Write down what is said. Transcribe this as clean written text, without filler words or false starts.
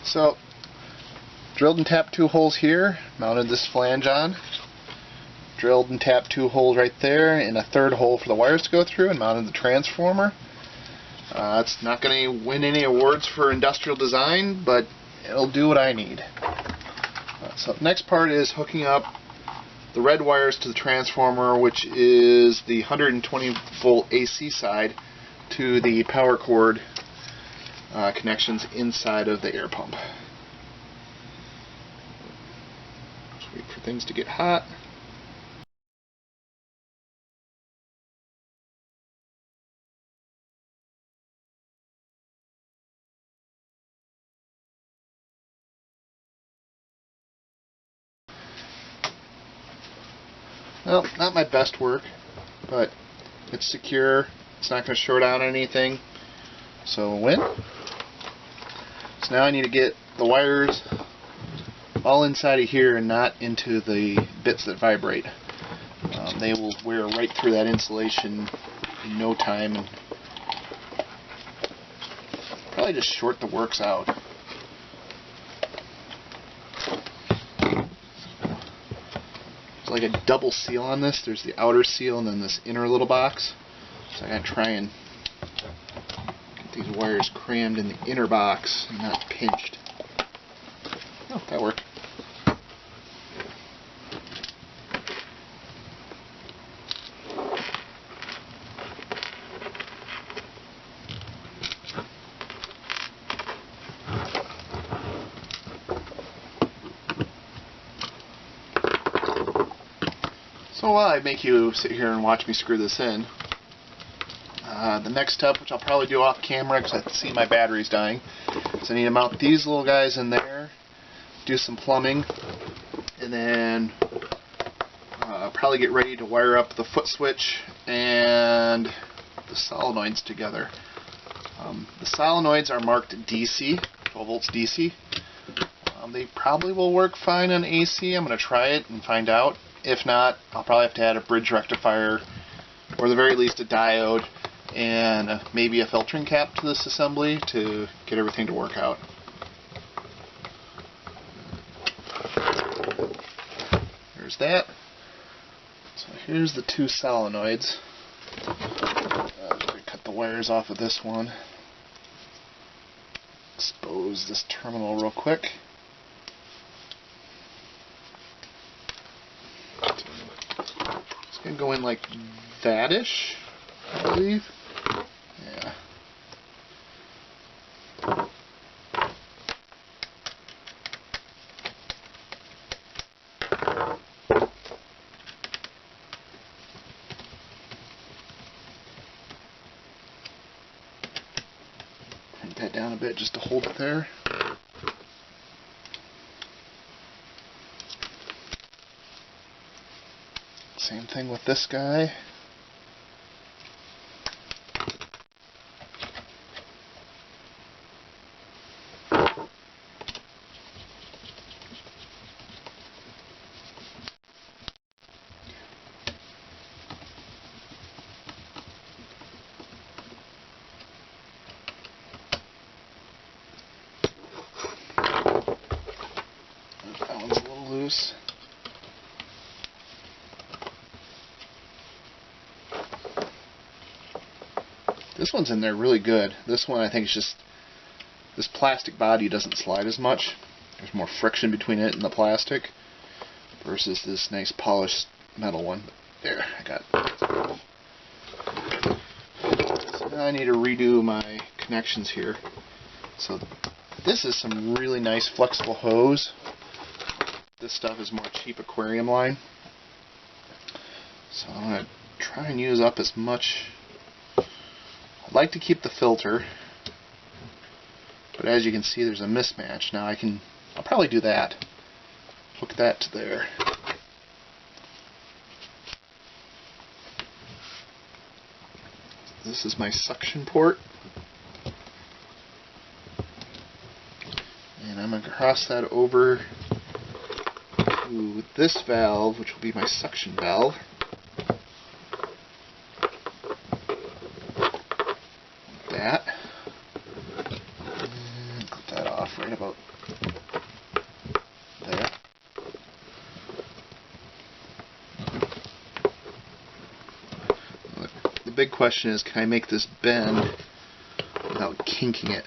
So, drilled and tapped 2 holes here, mounted this flange on, drilled and tapped 2 holes right there, and a 3rd hole for the wires to go through, and mounted the transformer. It's not going to win any awards for industrial design, but it'll do what I need. So the next part is hooking up the red wires to the transformer, which is the 120 volt AC side, to the power cord connections inside of the air pump. Just wait for things to get hot. Well, not my best work, but it's secure. It's not going to short out anything, so win. So now I need to get the wires all inside of here and not into the bits that vibrate. They will wear right through that insulation in no time and probably just short the works out. There's like a double seal on this. There's the outer seal and then this inner little box. So I gotta try and get these wires crammed in the inner box and not pinched. Oh, that worked. So while I make you sit here and watch me screw this in, the next step, which I'll probably do off camera because I see my battery's dying, is I need to mount these little guys in there, do some plumbing, and then probably get ready to wire up the foot switch and the solenoids together. The solenoids are marked DC, 12 volts DC. They probably will work fine on AC. I'm going to try it and find out. If not, I'll probably have to add a bridge rectifier, or at the very least a diode, and maybe a filtering cap to this assembly to get everything to work out. There's that. So here's the 2 solenoids. Cut the wires off of this one. Expose this terminal real quick. It's going to go in like that-ish, I believe. Yeah. Crank that down a bit just to hold it there. Same thing with this guy. That one's a little loose. This one's in there really good. This one I think is just, this plastic body doesn't slide as much. There's more friction between it and the plastic versus this nice polished metal one. There, I got it. So now I need to redo my connections here. So this is some really nice flexible hose. This stuff is more cheap aquarium line. So I'm going to try and use up as much. I'd like to keep the filter, but as you can see there's a mismatch. Now I'll probably do that. Hook that to there. This is my suction port. And I'm going to cross that over to this valve, which will be my suction valve. That. And clip that off right about big question is, can I make this bend without kinking it?